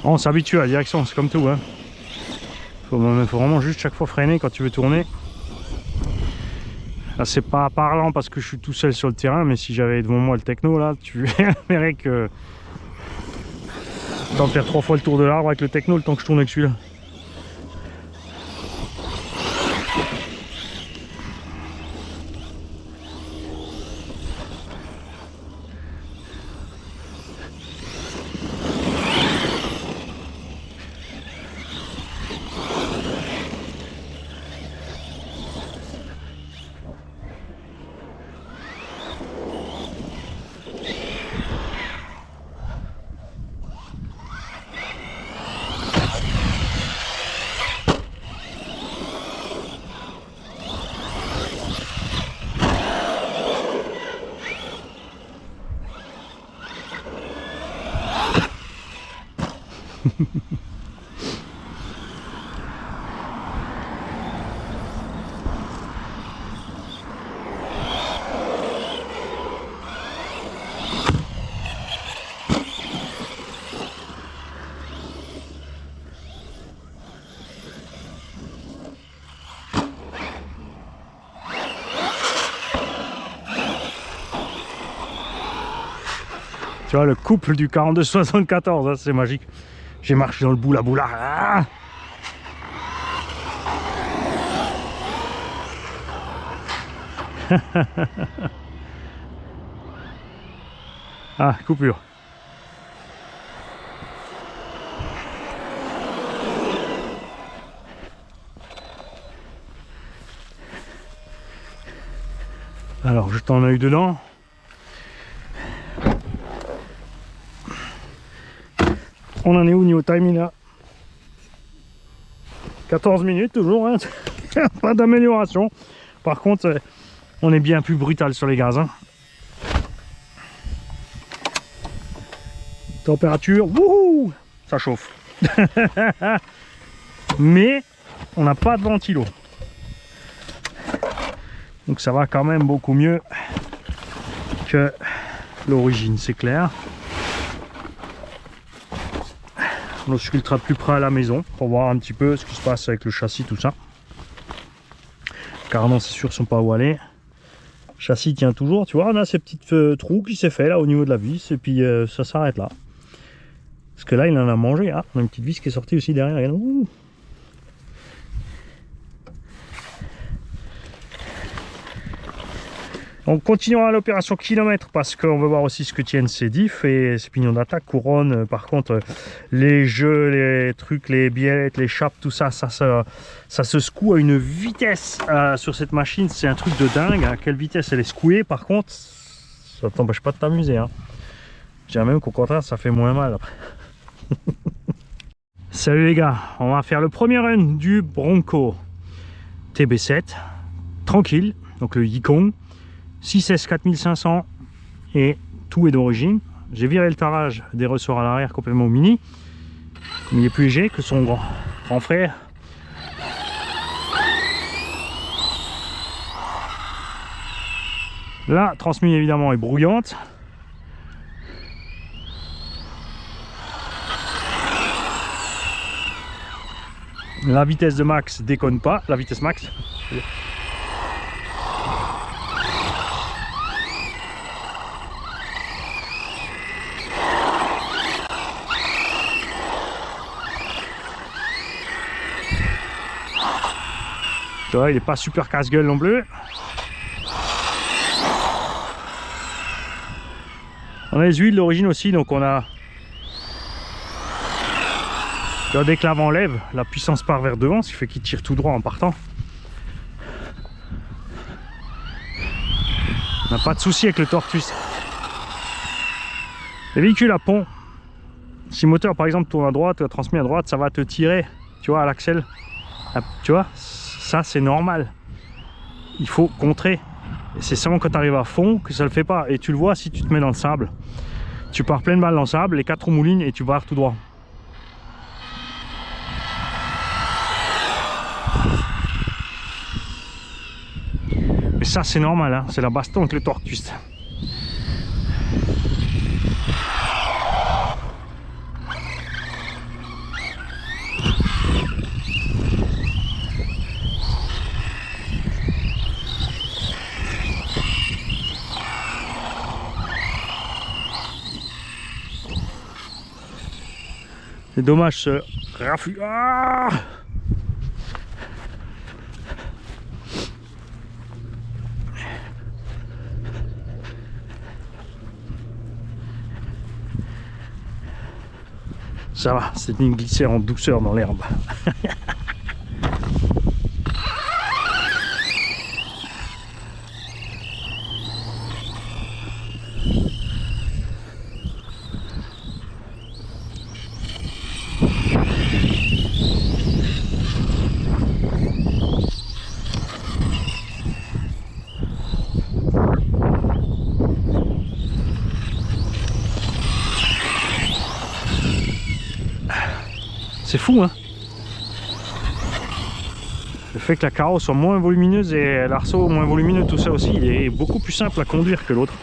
On s'habitue à la direction, c'est comme tout. Hein. Faut vraiment juste chaque fois freiner quand tu veux tourner. Là c'est pas parlant parce que je suis tout seul sur le terrain, mais si j'avais devant moi le techno là, tu verrais que je vais faire 3 fois le tour de l'arbre avec le techno le temps que je tourne avec celui-là. Tu vois le couple du 42-74, hein, c'est magique. J'ai marché dans le boula boula. Ah, ah coupure. Alors je t'en ai eu dedans. On en est où niveau timing là? 14 minutes toujours, hein. Pas d'amélioration. Par contre, on est bien plus brutal sur les gaz. Hein. Température, wouhou, ça chauffe. Mais on n'a pas de ventilo. Donc ça va quand même beaucoup mieux que l'origine, c'est clair. On auscultera de plus près à la maison pour voir un petit peu ce qui se passe avec le châssis, tout ça. Car non, c'est sûr, ils sont pas où aller. Le châssis tient toujours, tu vois, on a ces petites trous qui s'est fait là au niveau de la vis et puis ça s'arrête là. Parce que là, il en a mangé. Ah, on a une petite vis qui est sortie aussi derrière. Regarde. Ouh. On continuera l'opération kilomètre parce qu'on veut voir aussi ce que tiennent ces diffs et ces pignons d'attaque, couronne. Par contre, les jeux, les trucs, les biellettes, les chapes, tout ça, ça se secoue à une vitesse sur cette machine. C'est un truc de dingue. À quelle vitesse elle est secouée. Par contre, ça t'empêche pas de t'amuser. Hein. Je dirais même qu'au contraire, ça fait moins mal. Salut les gars, on va faire le premier run du Bronco TB7. Tranquille, donc le Yukon. 6S 4500 et tout est d'origine. J'ai viré le tarage des ressorts à l'arrière complètement au mini. Il est plus léger que son grand frère. La transmission évidemment est brouillante. La vitesse de max déconne pas, la vitesse max. Tu vois, il n'est pas super casse-gueule non plus. On a les huiles d'origine aussi, donc on a... Tu vois, dès que l'avant lève, la puissance part vers devant, ce qui fait qu'il tire tout droit en partant. On n'a pas de souci avec le torque-twist. Les véhicules à pont, si le moteur par exemple tourne à droite, transmis à droite, ça va te tirer, tu vois, à l'axel. Tu vois, ça c'est normal. Il faut contrer. Et c'est seulement quand tu arrives à fond que ça le fait pas. Et tu le vois si tu te mets dans le sable. Tu pars pleine balle dans le sable, les 4 roues moulinent et tu barres tout droit. Mais ça c'est normal, hein. C'est la baston avec le torque twist. C'est dommage ce raffut. Ah, ça va, c'est une glissière en douceur dans l'herbe. C'est fou, hein. Le fait que la carreau soit moins volumineuse et l'arceau moins volumineux, tout ça aussi, il est beaucoup plus simple à conduire que l'autre.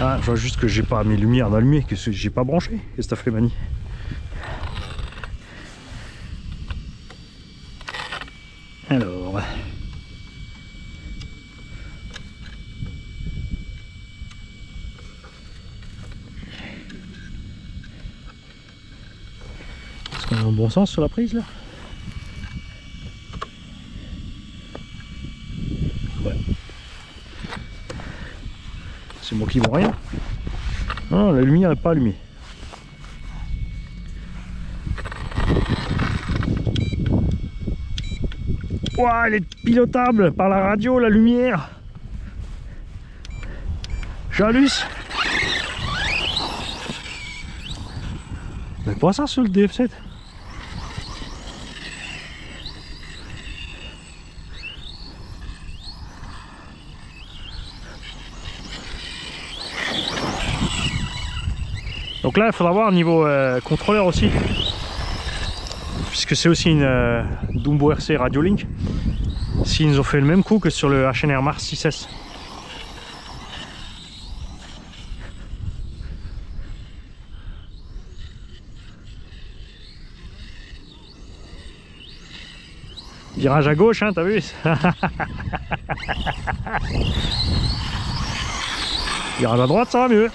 Ah, je vois juste que j'ai pas mes lumières allumées, que j'ai pas branché. Qu'est-ce que t'as fait, Mani? Alors. Est-ce qu'on est en bon sens sur la prise là? Ouais. C'est moi qui vois rien. Non, la lumière n'est pas allumée. Ouah, elle est pilotable par la radio, la lumière. J'halluce. Mais pas ça sur le DF7. Donc là, il faudra voir au niveau contrôleur aussi, puisque c'est aussi une Dumbo RC Radio Link, s'ils nous ont fait le même coup que sur le HNR Mars 6S. Virage à gauche, hein, t'as vu? Virage à droite, ça va mieux.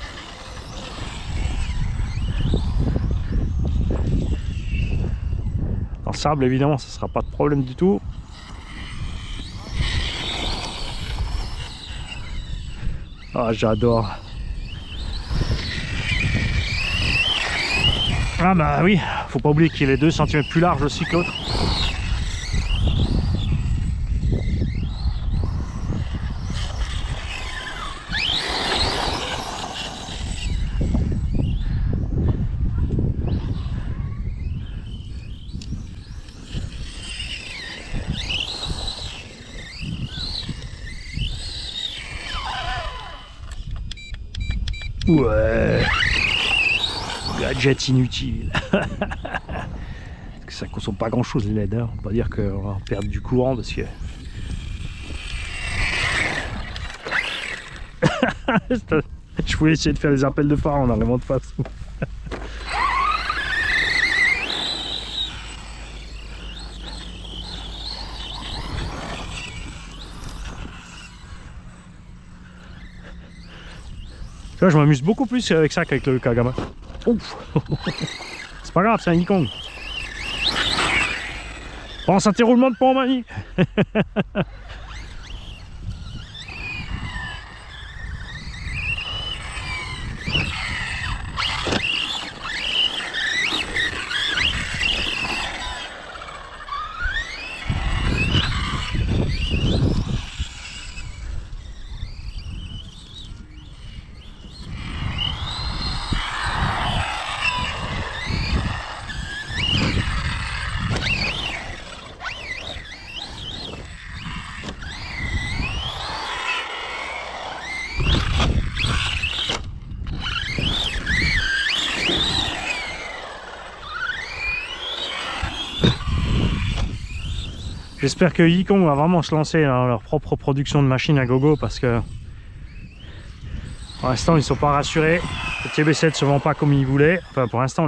Dans le sable, évidemment, ça sera pas de problème du tout. Ah, j'adore. Ah bah oui, faut pas oublier qu'il est 2 cm plus large aussi que l'autre. Ouais, gadget inutile. Parce que ça consomme pas grand chose les LED, hein. On va pas dire qu'on va perdre du courant parce que je voulais essayer de faire des appels de phare en arrivant de face. Tu vois, je m'amuse beaucoup plus avec ça qu'avec le Kagama. Ouf. C'est pas grave, c'est un Yikong. Pense à tes roulements de pont, Mani. J'espère que Yikong va vraiment se lancer dans leur propre production de machines à gogo parce que Pour l'instant, ils ne sont pas rassurés. Le TB7 ne se vend pas comme ils voulaient. Enfin, pour l'instant,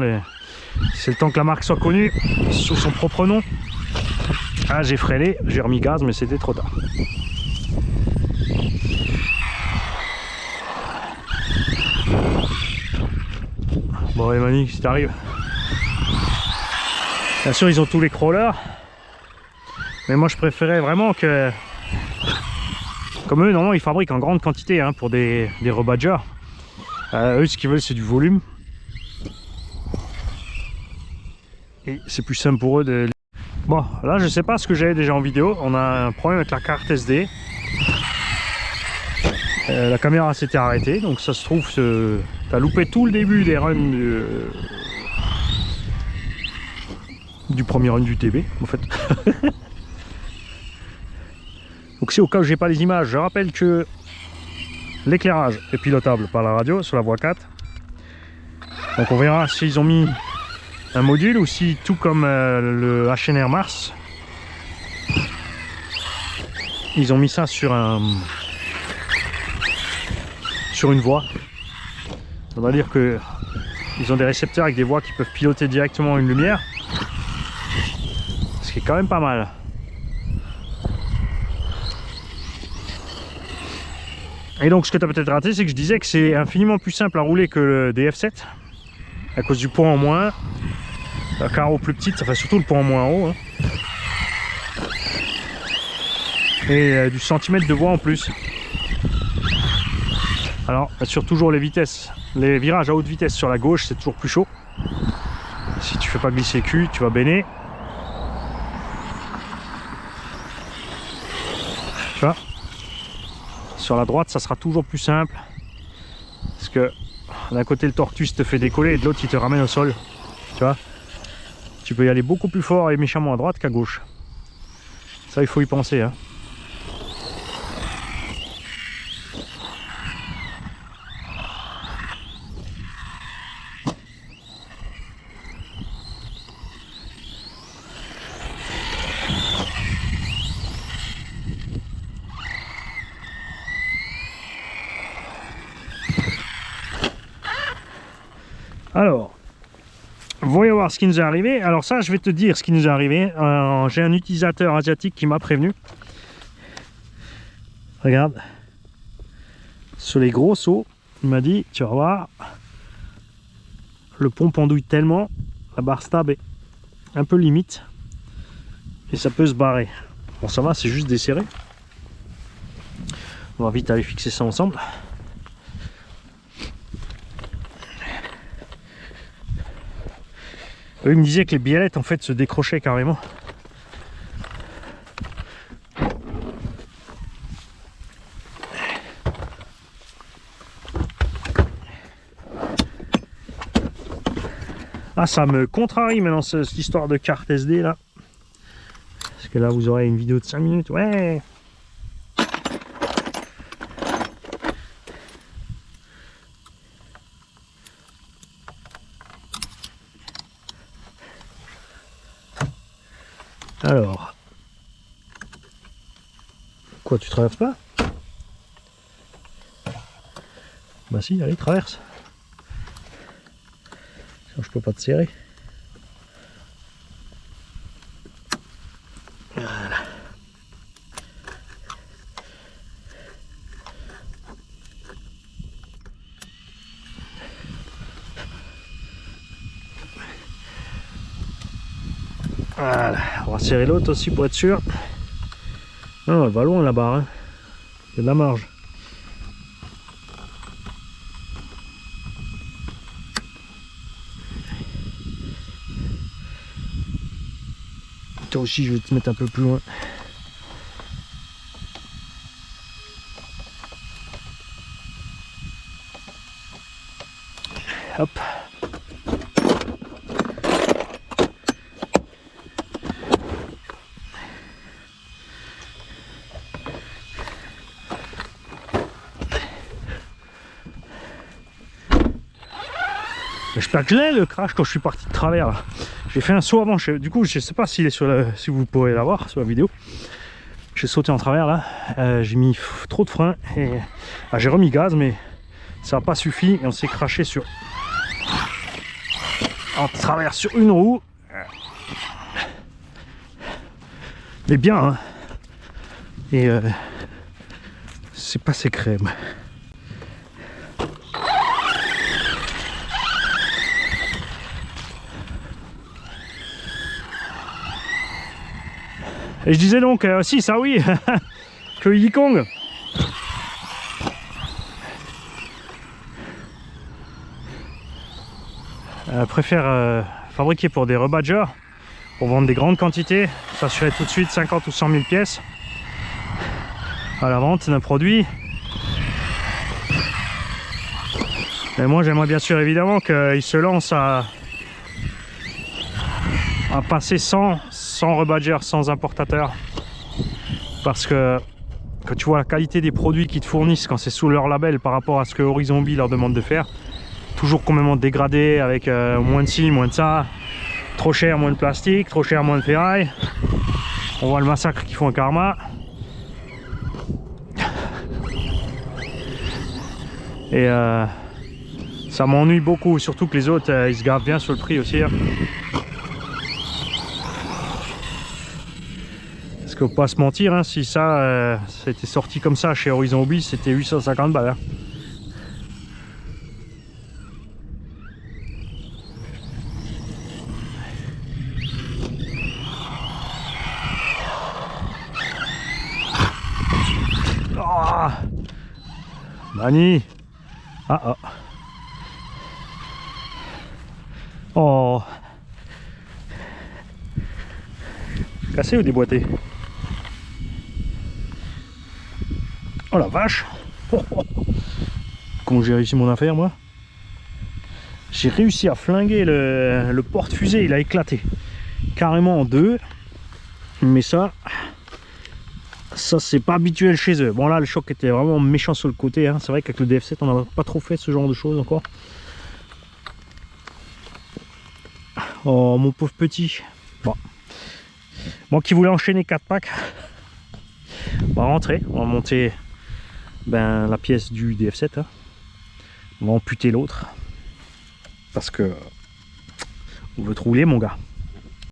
c'est le temps que la marque soit connue sous son propre nom. Ah, j'ai freiné, j'ai remis gaz, mais c'était trop tard. Bon, Emmanuel, si t'arrives. Bien sûr, ils ont tous les crawlers. Mais moi, je préférais vraiment que... Comme eux, normalement, ils fabriquent en grande quantité hein, pour des rebadgers. Eux, ce qu'ils veulent, c'est du volume. Et c'est plus simple pour eux de... Bon, là, je sais pas ce que j'avais déjà en vidéo. On a un problème avec la carte SD. La caméra s'était arrêtée. Donc, ça se trouve, t'as loupé tout le début des runs du premier run du TB, en fait. Donc c'est au cas où j'ai pas les images. Je rappelle que l'éclairage est pilotable par la radio sur la voie 4. Donc on verra s'ils ont mis un module ou si tout comme le HNR Mars, ils ont mis ça sur une voie. On va dire que ils ont des récepteurs avec des voies qui peuvent piloter directement une lumière. Ce qui est quand même pas mal. Et donc ce que tu as peut-être raté, c'est que je disais que c'est infiniment plus simple à rouler que le DF7 à cause du pont en moins, la carreau plus petite, ça fait surtout le pont en moins haut hein. Et du centimètre de voie en plus. Alors sur toujours les vitesses, les virages à haute vitesse sur la gauche, c'est toujours plus chaud. Si tu fais pas glisser le cul, tu vas baigner. Tu vois, sur la droite, ça sera toujours plus simple. Parce que d'un côté, le tortus te fait décoller et de l'autre, il te ramène au sol. Tu vois, tu peux y aller beaucoup plus fort et méchamment à droite qu'à gauche. Ça, il faut y penser. Hein. Alors, voyons voir ce qui nous est arrivé. Alors ça, je vais te dire ce qui nous est arrivé. J'ai un utilisateur asiatique qui m'a prévenu. Regarde. Sur les gros sauts, il m'a dit, tu vas voir, le pont pendouille tellement, la barre stab est un peu limite. Et ça peut se barrer. Bon, ça va, c'est juste desserré. On va vite aller fixer ça ensemble. Eux, ils me disaient que les biellettes en fait se décrochaient carrément. Ah, ça me contrarie maintenant cette histoire de carte SD là. Parce que là vous aurez une vidéo de 5 minutes. Ouais. Alors, quoi, tu traverses pas? Bah si, allez, traverse. Sinon je peux pas te serrer. Voilà. Voilà, on va serrer l'autre aussi pour être sûr. Non, elle va loin la barre, hein. Il y a de la marge. Toi aussi, je vais te mettre un peu plus loin. Hop. J'espère que je l'ai le crash quand je suis parti de travers. J'ai fait un saut avant, du coup je sais pas s'il est sur si vous pourrez l'avoir sur la vidéo. J'ai sauté en travers là, j'ai mis trop de frein et j'ai remis gaz, mais Ça n'a pas suffi et on s'est craché sur... en travers sur une roue. Mais bien, hein. Et c'est passé crème. Et je disais donc, si ça oui, que Yikong préfère fabriquer pour des rebadgers, pour vendre des grandes quantités, s'assurer tout de suite 50 ou 100 000 pièces à la vente d'un produit. Et moi j'aimerais bien sûr évidemment qu'il se lance à passer sans rebadger, sans importateur, parce que quand tu vois la qualité des produits qu'ils te fournissent quand c'est sous leur label par rapport à ce que Horizon Hobby leur demande de faire, toujours complètement dégradé avec moins de ci, moins de ça, trop cher, moins de plastique, trop cher, moins de ferraille. On voit le massacre qu'ils font à Karma. Et ça m'ennuie beaucoup, surtout que les autres ils se gavent bien sur le prix aussi, hein. Parce que faut pas se mentir, hein, si ça c'était sorti comme ça chez Horizon Hobby, c'était 850 balles, hein. Oh Mani. Ah ah. Oh. Cassé ou déboîté? Oh la vache. Oh, oh. Comment j'ai réussi mon affaire moi? J'ai réussi à flinguer le porte-fusée, il a éclaté carrément en deux. Mais ça c'est pas habituel chez eux. Bon là le choc était vraiment méchant sur le côté, hein. C'est vrai qu'avec le DF7 on n'a pas trop fait ce genre de choses encore. Oh mon pauvre petit. Bon. Moi qui voulais enchaîner 4 packs, on va rentrer, on va monter la pièce du DF7, hein. On va amputer l'autre parce que on veut te rouler mon gars.